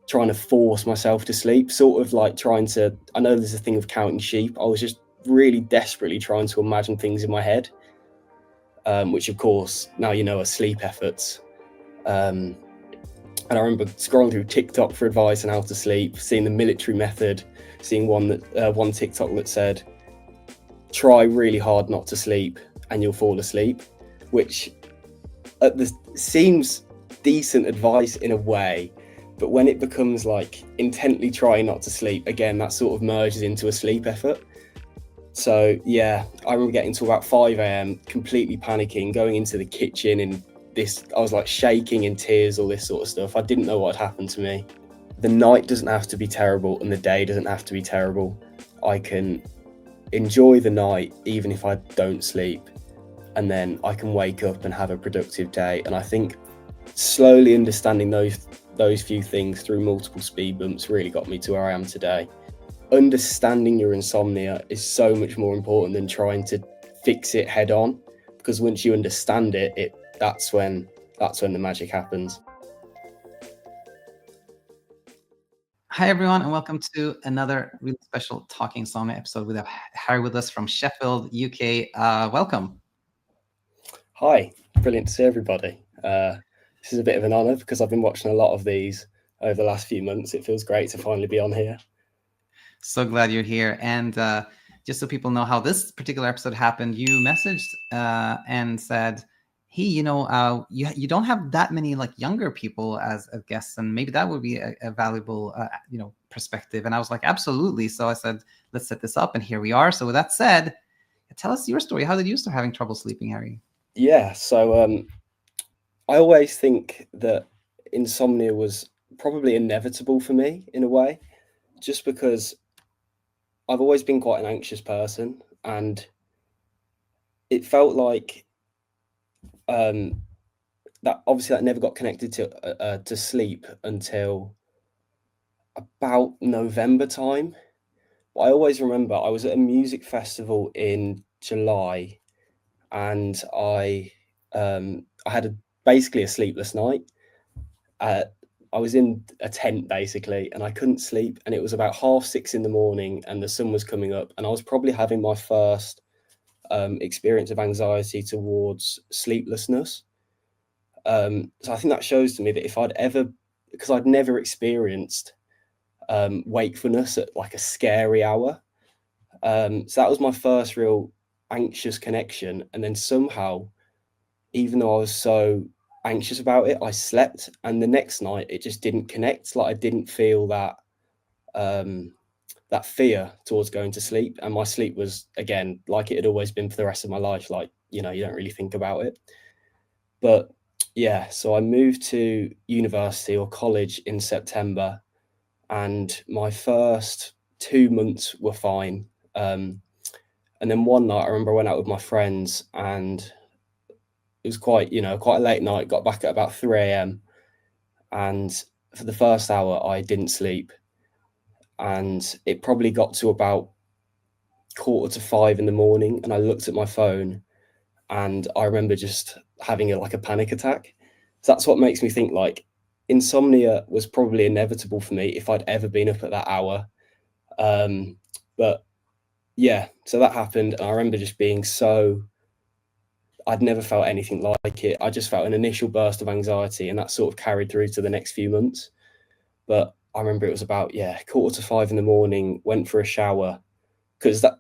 trying to force myself to sleep, sort of like trying to, I know there's a thing of counting sheep. I was just really desperately trying to imagine things in my head, which of course now are sleep efforts. And I remember scrolling through TikTok for advice on how to sleep, seeing the military method, seeing one TikTok that said, try really hard not to sleep and you'll fall asleep, which seems decent advice in a way, but when it becomes like intently trying not to sleep, again, that sort of merges into a sleep effort. So yeah, I remember getting to about 5 a.m, completely panicking, going into the kitchen and I was like shaking in tears, all this sort of stuff. I didn't know what had happened to me. The night doesn't have to be terrible and the day doesn't have to be terrible. I can enjoy the night even if I don't sleep, and then I can wake up and have a productive day. And I think slowly understanding those few things through multiple speed bumps really got me to where I am today. Understanding your insomnia is so much more important than trying to fix it head on, because once you understand it, that's when the magic happens. Hi, everyone, and welcome to another really special Talking Insomnia episode. We have Harry with us from Sheffield, UK. Welcome. Hi, brilliant to see everybody. This is a bit of an honour because I've been watching a lot of these over the last few months. It feels great to finally be on here. So glad you're here. And just so people know how this particular episode happened, you messaged and said, hey, you don't have that many like younger people as guests, and maybe that would be a valuable perspective. And I was like, absolutely. So I said, let's set this up, and here we are. So with that said, tell us your story. How did you start having trouble sleeping, Harry? Yeah, so I always think that insomnia was probably inevitable for me in a way, just because I've always been quite an anxious person, and it felt like that obviously that never got connected to sleep until about November time. But I always remember I was at a music festival in July, and I had basically a sleepless night. I was in a tent basically, and I couldn't sleep, and it was about 6:30 in the morning, and the sun was coming up, and I was probably having my first experience of anxiety towards sleeplessness. So I think that shows to me that if I'd ever, because I'd never experienced wakefulness at like a scary hour, so that was my first real anxious connection. And then somehow, even though I was so anxious about it, I slept, and the next night it just didn't connect. Like I didn't feel that that fear towards going to sleep, and my sleep was again like it had always been for the rest of my life. Like you don't really think about it. But yeah, so I moved to university or college in September, and my first 2 months were fine. And then one night I remember I went out with my friends, and it was quite a late night. Got back at about 3 a.m. and for the first hour I didn't sleep, and it probably got to about 4:45 in the morning, and I looked at my phone, and I remember just having a panic attack. So that's what makes me think like insomnia was probably inevitable for me if I'd ever been up at that hour. But yeah, so that happened, and I remember just being I'd never felt anything like it. I just felt an initial burst of anxiety, and that sort of carried through to the next few months. But I remember it was about 4:45 in the morning, went for a shower, because that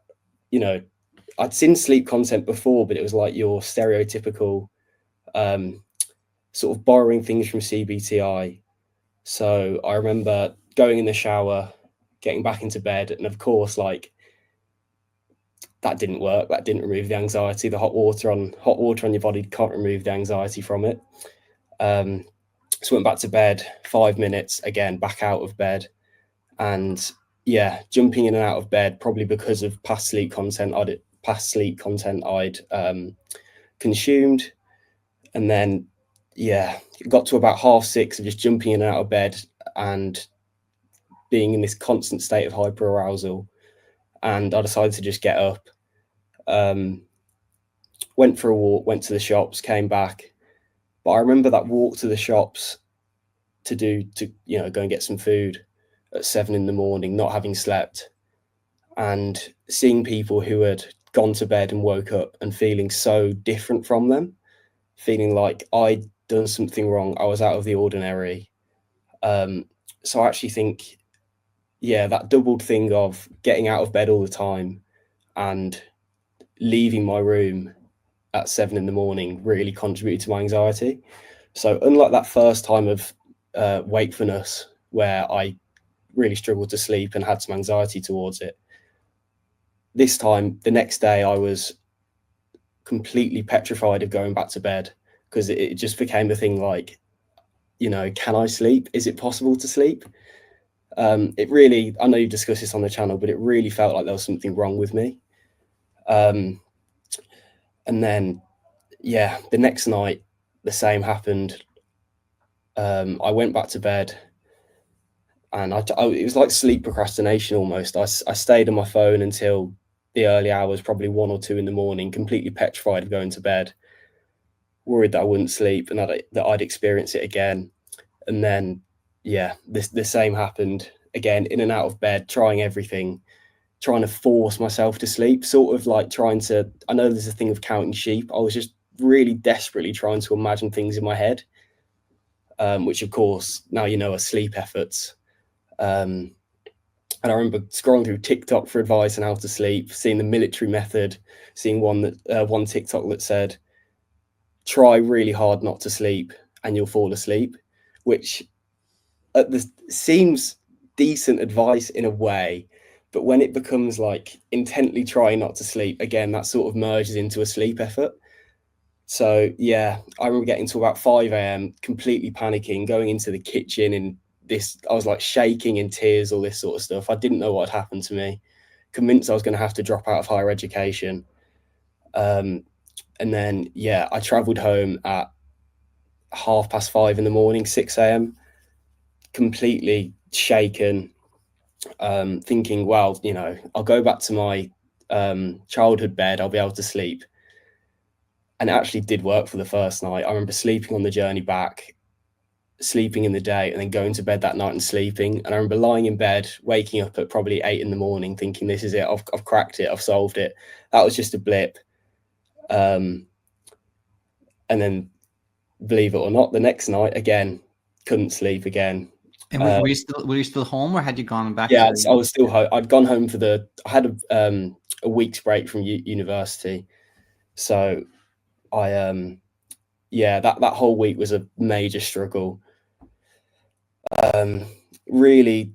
I'd seen sleep content before, but it was like your stereotypical sort of borrowing things from CBT-I. So I remember going in the shower, getting back into bed, and of course, like that didn't work. That didn't remove the anxiety. The hot water on your body can't remove the anxiety from it. So went back to bed, 5 minutes, again, back out of bed. And yeah, jumping in and out of bed, probably because of past sleep content I'd consumed. And then, yeah, it got to about 6:30 of just jumping in and out of bed and being in this constant state of hyperarousal. And I decided to just get up, went for a walk, went to the shops, came back. But I remember that walk to the shops go and get some food at 7 in the morning, not having slept, and seeing people who had gone to bed and woke up and feeling so different from them, feeling like I'd done something wrong, I was out of the ordinary. So I actually think, yeah, that doubled thing of getting out of bed all the time and leaving my room at 7 in the morning really contributed to my anxiety. So unlike that first time of wakefulness, where I really struggled to sleep and had some anxiety towards it, this time, the next day, I was completely petrified of going back to bed, because it just became a thing like, can I sleep? Is it possible to sleep? It really, I know you've discussed this on the channel, but it really felt like there was something wrong with me. And then, yeah, the next night, the same happened. I went back to bed, and it was like sleep procrastination almost. I stayed on my phone until the early hours, probably 1 or 2 in the morning, completely petrified of going to bed, worried that I wouldn't sleep and that I'd experience it again. And then, yeah, the same happened again, in and out of bed, trying everything, trying to force myself to sleep, sort of like I know there's a thing of counting sheep. I was just really desperately trying to imagine things in my head, which of course now are sleep efforts. And I remember scrolling through TikTok for advice on how to sleep, seeing the military method, seeing one TikTok that said, try really hard not to sleep and you'll fall asleep, which seems decent advice in a way, but when it becomes like intently trying not to sleep, again, that sort of merges into a sleep effort. So yeah, I remember getting to about 5 a.m, completely panicking, going into the kitchen, and I was like shaking in tears, all this sort of stuff. I didn't know what had happened to me, convinced I was going to have to drop out of higher education. And then, yeah, I travelled home at 5:30 in the morning, 6 a.m, completely shaken, thinking, well, I'll go back to my childhood bed, I'll be able to sleep. And it actually did work for the first night. I remember sleeping on the journey back, sleeping in the day, and then going to bed that night and sleeping. And I remember lying in bed, waking up at probably 8 in the morning, thinking, this is it, I've cracked it, I've solved it. That was just a blip. And then, believe it or not, the next night, again, couldn't sleep again. And were you still home, or had you gone back? Yeah, I was still home. I'd gone home I had a week's break from university. So yeah, that whole week was a major struggle. Really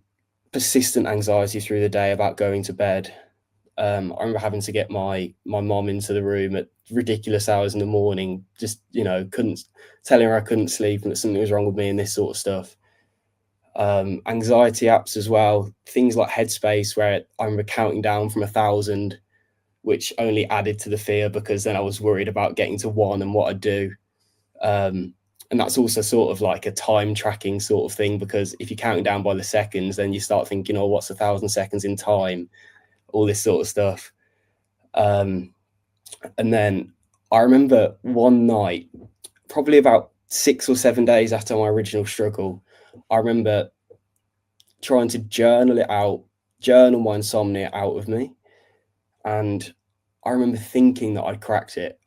persistent anxiety through the day about going to bed. I remember having to get my mom into the room at ridiculous hours in the morning, just telling her I couldn't sleep and that something was wrong with me and this sort of stuff. Anxiety apps as well, things like Headspace, where I remember counting down from 1,000, which only added to the fear, because then I was worried about getting to 1 and what I'd do. And that's also sort of like a time tracking sort of thing, because if you're counting down by the seconds, then you start thinking, oh, what's 1,000 seconds in time? All this sort of stuff. And then I remember one night, probably about 6 or 7 days after my original struggle, I remember trying to journal my insomnia out of me. And I remember thinking that I'd cracked it.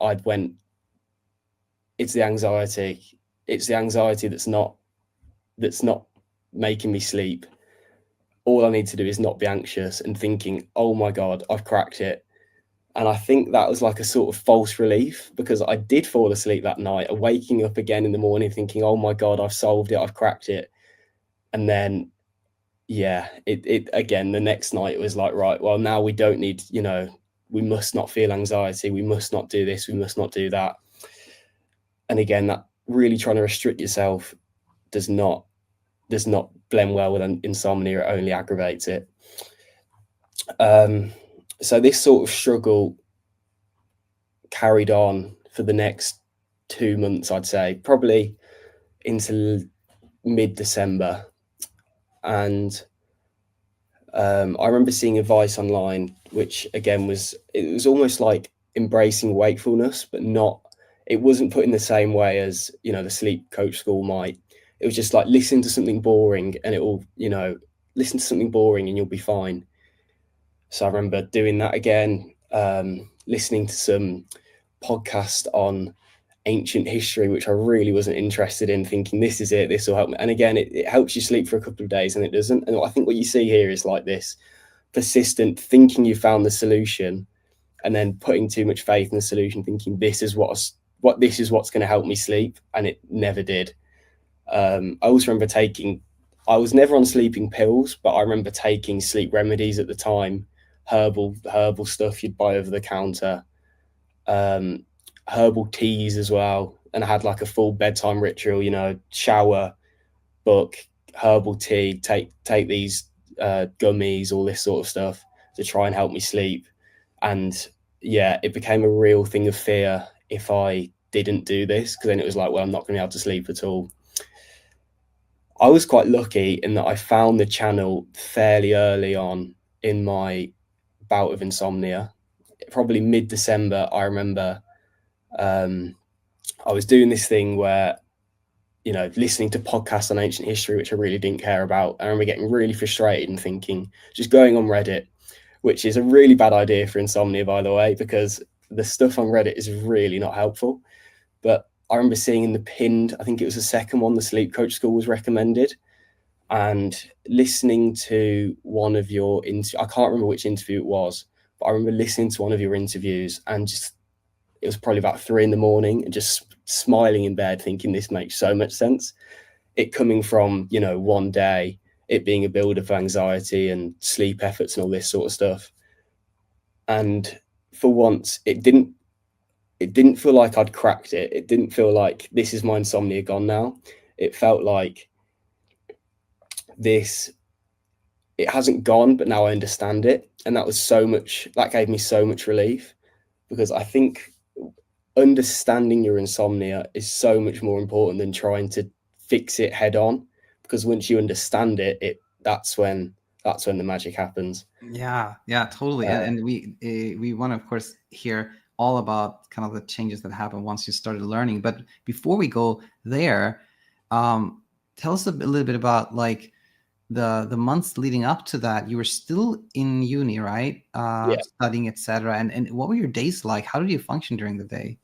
It's the anxiety. It's the anxiety that's not making me sleep. All I need to do is not be anxious, and thinking, oh my God, I've cracked it. And I think that was like a sort of false relief, because I did fall asleep that night, waking up again in the morning thinking, oh my God, I've solved it, I've cracked it. And then, yeah, it again, the next night it was like, right, well, now we don't need, we must not feel anxiety, we must not do this, we must not do that. And again, that really trying to restrict yourself does not blend well with insomnia. It only aggravates it. So this sort of struggle carried on for the next 2 months, I'd say, probably into mid-December. And I remember seeing advice online, which again it was almost like embracing wakefulness, but it wasn't put in the same way as the sleep coach school might. it was just like, listen to something boring and it will, listen to something boring and you'll be fine. So I remember doing that again, listening to some podcast on ancient history, which I really wasn't interested in, thinking this is it, this will help me. And again, it helps you sleep for a couple of days and it doesn't. And I think what you see here is like this persistent thinking you found the solution and then putting too much faith in the solution, thinking this is what's going to help me sleep, and it never did. I also remember I was never on sleeping pills, but I remember taking sleep remedies at the time, herbal stuff you'd buy over the counter, herbal teas as well. And I had like a full bedtime ritual, shower, book, herbal tea, take these gummies, all this sort of stuff to try and help me sleep. And yeah, it became a real thing of fear if I didn't do this, because then it was like, well, I'm not going to be able to sleep at all. I was quite lucky in that I found the channel fairly early on in my bout of insomnia. Probably mid-December, I remember I was doing this thing where, listening to podcasts on ancient history, which I really didn't care about. I remember getting really frustrated and thinking, just going on Reddit, which is a really bad idea for insomnia, by the way, because the stuff on Reddit is really not helpful. But I remember seeing in the pinned, I think it was the second one, the Sleep Coach School was recommended, and listening to one of your, I can't remember which interview it was, but I remember listening to one of your interviews and just, it was probably about 3 a.m. and just smiling in bed, thinking this makes so much sense. It coming from, one day, it being a build of anxiety and sleep efforts and all this sort of stuff. And for once, it didn't feel like I'd cracked it. It didn't feel like this is my insomnia gone now. It felt like it hasn't gone, but now I understand it. And that gave me so much relief, because I think understanding your insomnia is so much more important than trying to fix it head on, because once you understand it, that's when the magic happens. Yeah, totally. And we want to, of course, hear all about kind of the changes that happen once you started learning. But before we go there, tell us a little bit about like the months leading up to that. You were still in uni, right? Studying, etc. And what were your days like? How did you function during the day?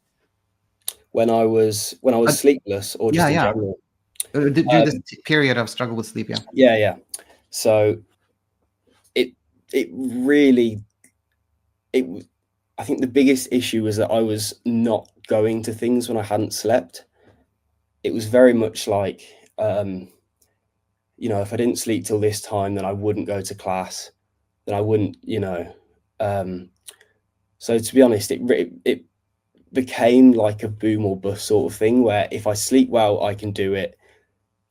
When I was sleepless, or just in general? During this period of struggle with sleep, yeah. So it really, I think the biggest issue was that I was not going to things when I hadn't slept. It was very much like, if I didn't sleep till this time, then I wouldn't go to class, then I wouldn't, so to be honest, it became like a boom or bust sort of thing, where if I sleep well, I can do it.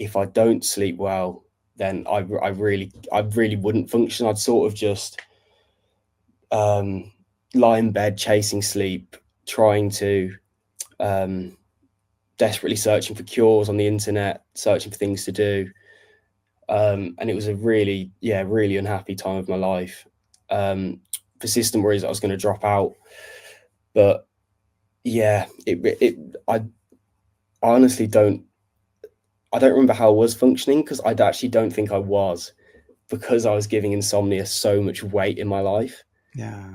If I don't sleep well, then I really wouldn't function. I'd sort of just lie in bed chasing sleep, trying to desperately searching for cures on the internet, searching for things to do. And it was a really unhappy time of my life. Persistent worries that I was going to drop out. But yeah, I honestly don't remember how I was functioning, because I actually don't think I was, because I was giving insomnia so much weight in my life. Yeah.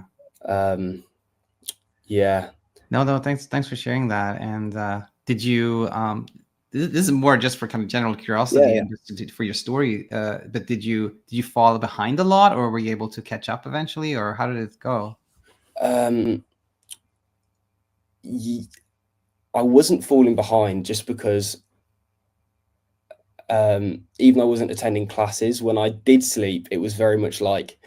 No, thanks for sharing that. And did you this is more just for kind of general curiosity and just for your story, but did you fall behind a lot, or were you able to catch up eventually, or how did it go? I wasn't falling behind, just because even though I wasn't attending classes, when I did sleep, it was very much like,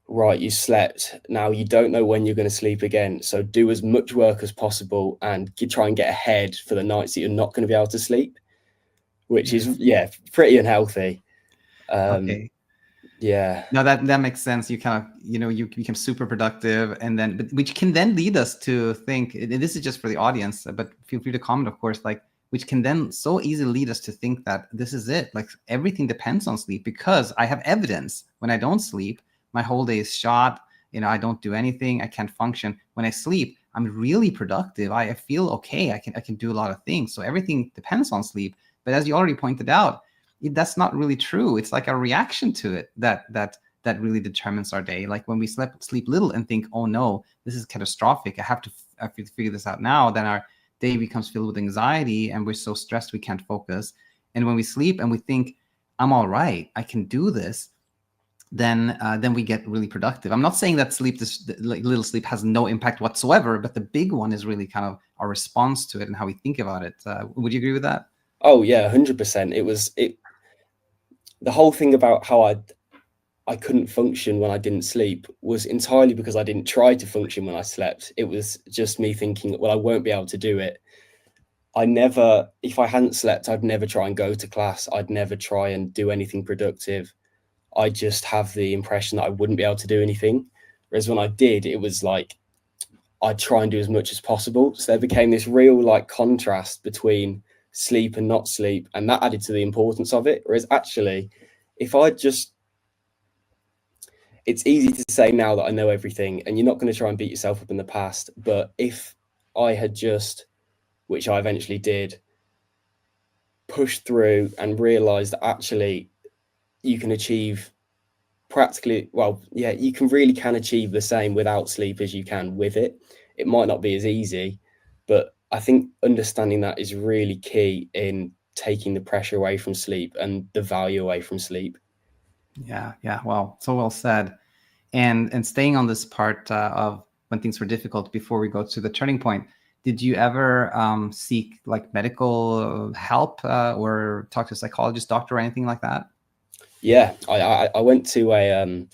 right, you slept, now you don't know when you're going to sleep again, so do as much work as possible and try and get ahead for the nights that you're not going to be able to sleep, which is pretty unhealthy. Okay. Yeah. No, that makes sense. You kind of, you become super productive, and then, but which can then lead us to think, and this is just for the audience, but feel free to comment, of course, like, which can then so easily lead us to think that this is it. Like, everything depends on sleep, because I have evidence when I don't sleep, my whole day is shot. I don't do anything. I can't function. When I sleep, I'm really productive. I feel okay. I can do a lot of things. So everything depends on sleep. But as you already pointed out, that's not really true. It's like a reaction to it that really determines our day. Like when we sleep little and think, oh no, this is catastrophic, I have to figure this out now, then our day becomes filled with anxiety and we're so stressed we can't focus. And when we sleep and we think, I'm all right, I can do this, then we get really productive. I'm not saying that little sleep has no impact whatsoever, but the big one is really kind of our response to it and how we think about it. Would you agree with that? Oh yeah, 100%. The whole thing about how I couldn't function when I didn't sleep was entirely because I didn't try to function when I slept. It was just me thinking, well, I won't be able to do it. If I hadn't slept, I'd never try and go to class. I'd never try and do anything productive. I just have the impression that I wouldn't be able to do anything. Whereas when I did, it was like I'd try and do as much as possible. So there became this real like contrast between sleep and not sleep, and that added to the importance of it. Whereas actually, if I just it's easy to say now that I know everything, and you're not going to try and beat yourself up in the past. But if I had just, which I eventually did, pushed through and realized that actually you can achieve practically, well, yeah, you can achieve the same without sleep as you can with it. It might not be as easy, but I think understanding that is really key in taking the pressure away from sleep and the value away from sleep. Yeah. Well, so well said. And staying on this part of when things were difficult before we go to the turning point, did you ever seek like medical help or talk to a psychologist, doctor, or anything like that? Yeah, I went to an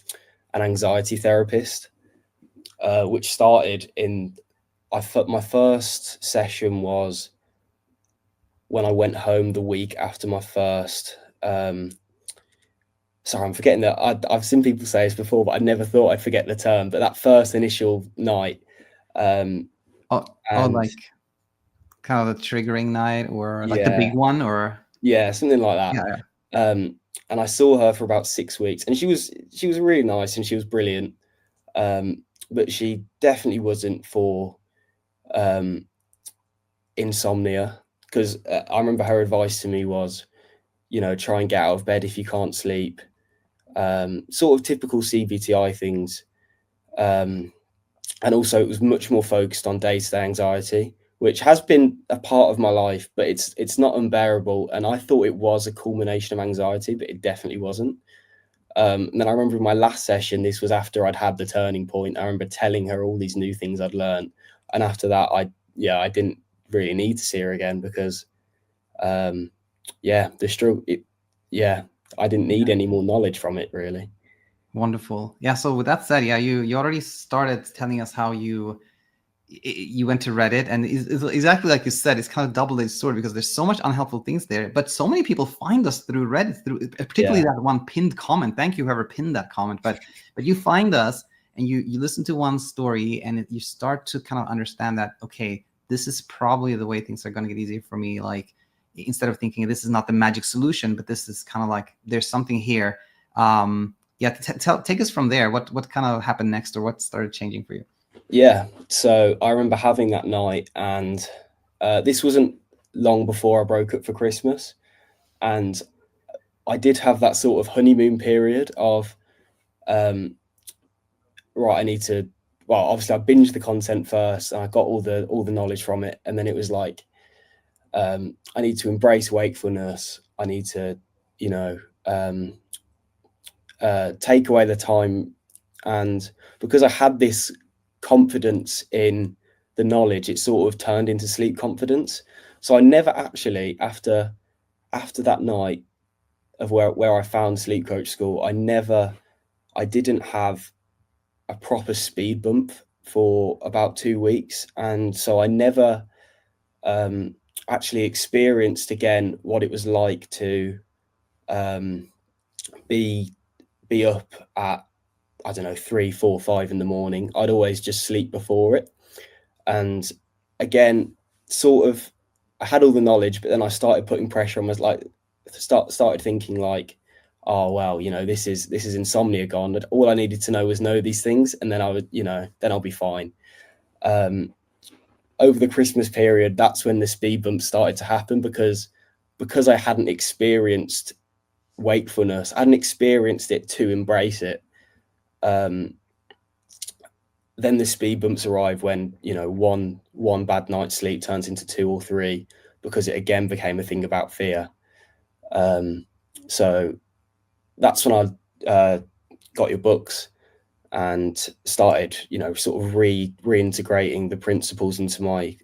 anxiety therapist, which started in my first session was when I went home the week after my first. Sorry, I'm forgetting that. I've seen people say this before, but I never thought I'd forget the term. But that first initial night, like kind of the triggering night, or like the big one, or yeah, something like that. Yeah. And I saw her for about 6 weeks, and she was really nice and she was brilliant. But she definitely wasn't for insomnia, because I remember her advice to me was, try and get out of bed if you can't sleep. Sort of typical CBT-I things. And also it was much more focused on day-to-day anxiety, which has been a part of my life, but it's not unbearable. And I thought it was a culmination of anxiety, but it definitely wasn't. And then I remember in my last session, this was after I'd had the turning point. I remember telling her all these new things I'd learned. And after that, I didn't really need to see her again, because the struggle, I didn't need any more knowledge from it, really. Wonderful. Yeah. So with that said, yeah, you already started telling us how you went to Reddit, and it's exactly like you said, it's kind of double-edged sword, because there's so much unhelpful things there, but so many people find us through Reddit, through particularly that one pinned comment. Thank you, whoever pinned that comment. But you find us and you listen to one story, and you start to kind of understand that, okay, this is probably the way things are going to get easier for me. Like, instead of thinking this is not the magic solution, but this is kind of like there's something here. Take us from there. What kind of happened next, or what started changing for you? Yeah, so I remember having that night, and this wasn't long before I broke up for Christmas, and I did have that sort of honeymoon period of, right, I need to. Well, obviously I binged the content first, and I got all the knowledge from it, and then it was like, I need to embrace wakefulness. I need to, take away the time, and because I had this confidence in the knowledge, it sort of turned into sleep confidence. So I never actually, after that night of where I found sleep coach school, I didn't have a proper speed bump for about 2 weeks, and so I never actually experienced again what it was like to be up at, I don't know, 3, 4, 5 in the morning. I'd always just sleep before it. And again, sort of, I had all the knowledge, but then I started putting pressure on. Started thinking like, oh well, this is insomnia gone. All I needed to know was know these things, and then I would, then I'll be fine. Over the Christmas period, that's when the speed bump started to happen, because because I hadn't experienced wakefulness, I hadn't experienced it to embrace it. Then the speed bumps arrive when, you know, one bad night's sleep turns into 2 or 3, because it again became a thing about fear. So that's when I got your books and started, you know, sort of reintegrating the principles into my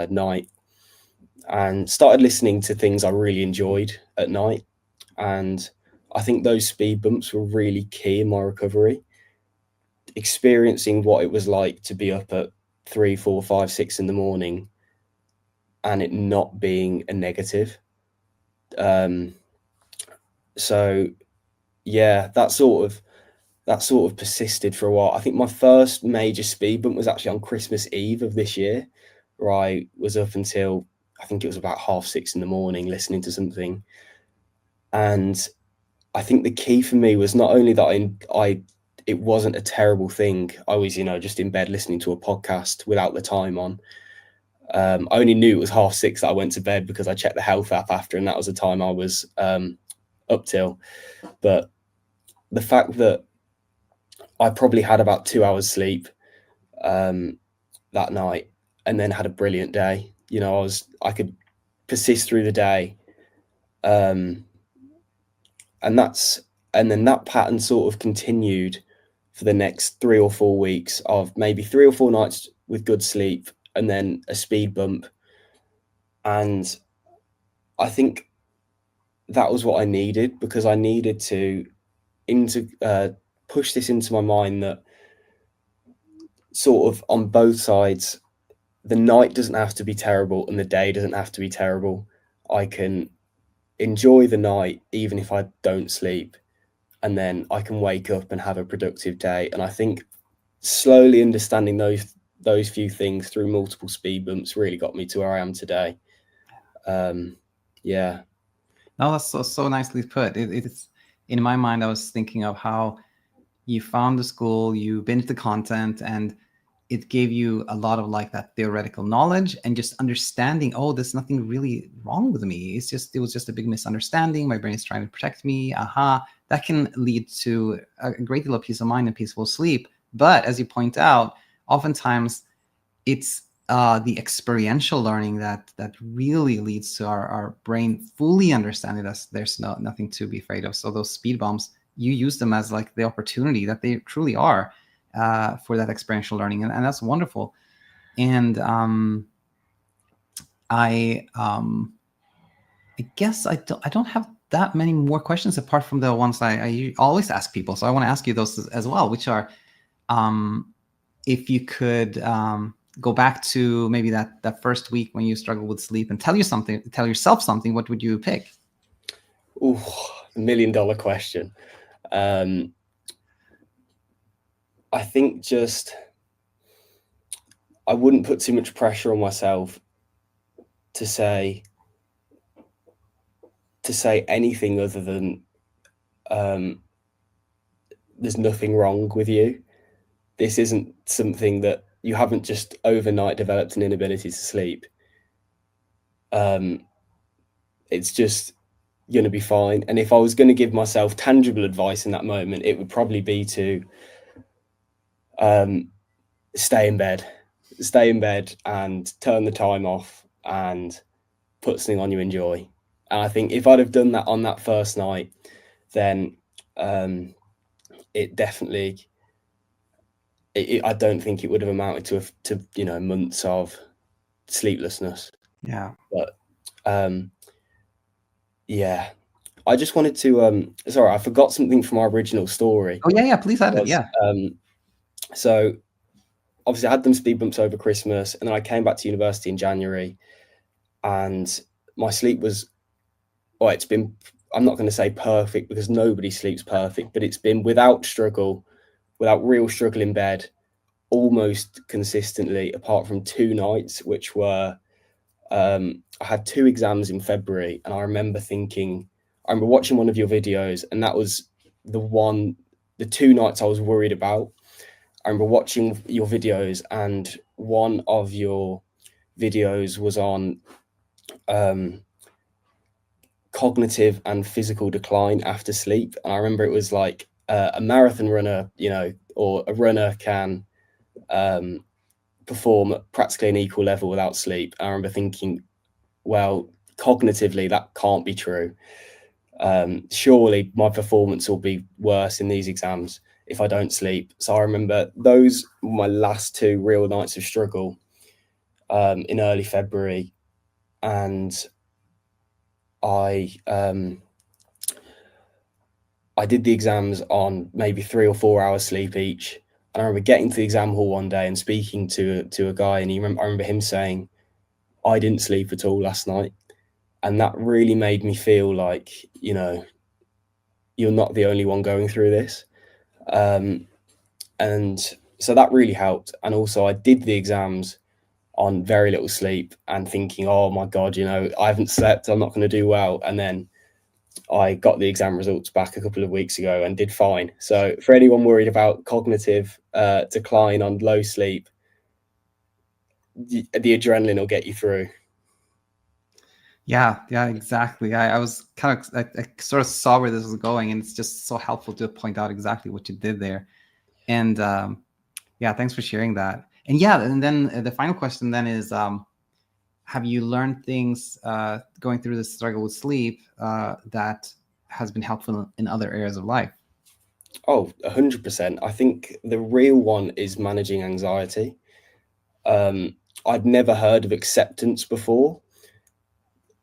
night, and started listening to things I really enjoyed at night. And I think those speed bumps were really key in my recovery. Experiencing what it was like to be up at 3, 4, 5, 6 in the morning, and it not being a negative. So yeah, that sort of persisted for a while. I think my first major speed bump was actually on Christmas Eve of this year, where I was up until, I think it was about 6:30 in the morning, listening to something. And I think the key for me was not only that it wasn't a terrible thing. I was, you know, just in bed listening to a podcast without the time on. I only knew it was 6:30 that I went to bed because I checked the health app after, and that was the time I was up till. But the fact that I probably had about 2 hours sleep that night, and then had a brilliant day. You know, I could persist through the day, and then that pattern sort of continued for the next 3 or 4 weeks of maybe 3 or 4 nights with good sleep, and then a speed bump. And I think that was what I needed, because I needed to push this into my mind that sort of on both sides, the night doesn't have to be terrible and the day doesn't have to be terrible. I can enjoy the night even if I don't sleep, and then I can wake up and have a productive day. And I think slowly understanding those few things through multiple speed bumps really got me to where I am today. Yeah. No, that's so nicely put. It's in my mind, I was thinking of how you found the school, you binged the content, and it gave you a lot of like that theoretical knowledge and just understanding, oh, there's nothing really wrong with me. It was just a big misunderstanding. My brain is trying to protect me. Aha. That can lead to a great deal of peace of mind and peaceful sleep. But as you point out, oftentimes it's the experiential learning that really leads to our brain fully understanding that there's nothing to be afraid of. So those speed bumps, you use them as like the opportunity that they truly are for that experiential learning, and that's wonderful. And I guess I don't have that many more questions apart from the ones I always ask people. So I want to ask you those as well, which are, if you could go back to maybe that first week when you struggled with sleep and tell yourself something, what would you pick? Ooh, $1 million question. I think I wouldn't put too much pressure on myself to say anything other than there's nothing wrong with you. This isn't something that you haven't just overnight developed an inability to sleep. It's just going to be fine. And if I was going to give myself tangible advice in that moment, it would probably be to stay in bed and turn the time off and put something on you enjoy. And I think if I'd have done that on that first night, then it definitely, I don't think it would have amounted to you know, months of sleeplessness. Yeah. But yeah, I just wanted to sorry, I forgot something from our original story. Oh yeah, please add it. Yeah. So obviously I had them speed bumps over Christmas, and then I came back to university in January, and my sleep was, well, it's been, I'm not going to say perfect because nobody sleeps perfect, but it's been without real struggle in bed, almost consistently, apart from 2 nights, which were, I had 2 exams in February, and I remember watching one of your videos, and that was the 2 nights I was worried about. I remember watching your videos, and one of your videos was on cognitive and physical decline after sleep. And I remember it was like a marathon runner, or a runner can perform at practically an equal level without sleep. And I remember thinking, well, cognitively, that can't be true. Surely my performance will be worse in these exams if I don't sleep. So I remember those were my last 2 real nights of struggle in early February. And I did the exams on maybe 3 or 4 hours sleep each. And I remember getting to the exam hall one day and speaking to a guy, and I remember him saying, I didn't sleep at all last night. And that really made me feel like, you're not the only one going through this. And so that really helped. And also I did the exams on very little sleep and thinking, oh my God, I haven't slept, I'm not going to do well. And then I got the exam results back a couple of weeks ago and did fine. So for anyone worried about cognitive decline on low sleep, the adrenaline will get you through. Yeah, exactly. I was kind of, I sort of saw where this was going, and it's just so helpful to point out exactly what you did there. And yeah, thanks for sharing that. And yeah, and then the final question then is, have you learned things going through this struggle with sleep that has been helpful in other areas of life? Oh, 100%. I think the real one is managing anxiety. I'd never heard of acceptance before.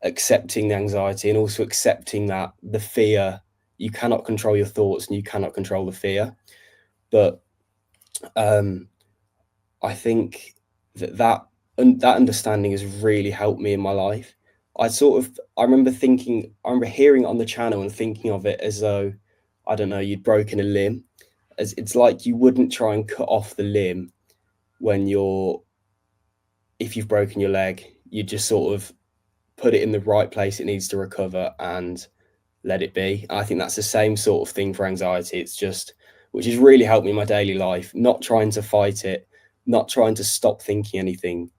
Accepting the anxiety and also accepting that the fear, you cannot control your thoughts and you cannot control the fear. But I think that understanding has really helped me in my life. I remember hearing it on the channel and thinking of it as though, I don't know, you'd broken a limb. As it's like you wouldn't try and cut off the limb if you've broken your leg, you just sort of put it in the right place it needs to recover and let it be. I think that's the same sort of thing for anxiety. It's just, which has really helped me in my daily life, not trying to fight it, not trying to stop thinking anything,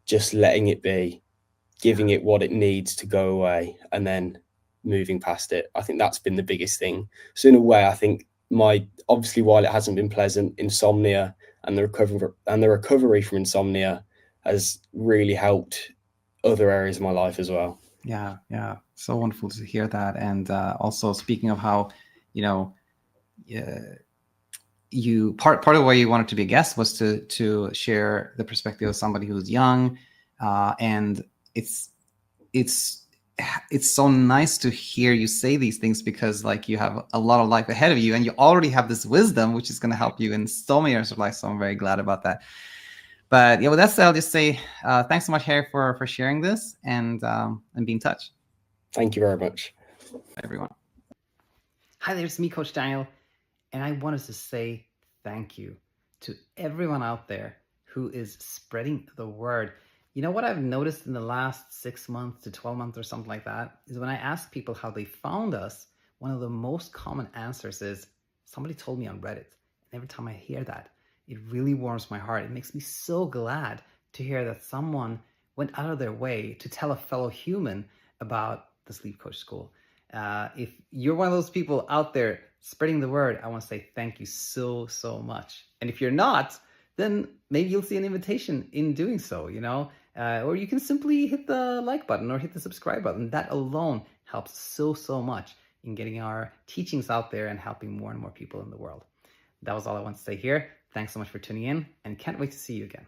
just letting it be, giving it what it needs to go away, and then moving past it. I think that's been the biggest thing. So in a way, I think obviously, while it hasn't been pleasant, insomnia and the recovery from insomnia has really helped other areas of my life as well. Yeah, so wonderful to hear that. And also speaking of how, you part of why you wanted to be a guest was to share the perspective of somebody who's young, and it's so nice to hear you say these things, because like you have a lot of life ahead of you and you already have this wisdom which is going to help you in so many areas of life. So I'm very glad about that. But yeah, with that said, I'll just say thanks so much, Harry, for sharing this, and be in touch. Thank you very much. Bye, everyone. Hi there, it's me, Coach Daniel, and I wanted to say thank you to everyone out there who is spreading the word. You know what I've noticed in the last 6 months to 12 months or something like that is when I ask people how they found us, one of the most common answers is somebody told me on Reddit. And every time I hear that, it really warms my heart. It makes me so glad to hear that someone went out of their way to tell a fellow human about the Sleep Coach School. If you're one of those people out there spreading the word, I want to say thank you so much. And if you're not, then maybe you'll see an invitation in doing so, or you can simply hit the like button or hit the subscribe button. That alone helps so much in getting our teachings out there and helping more and more people in the world. That was all I want to say here. Thanks so much for tuning in, and can't wait to see you again.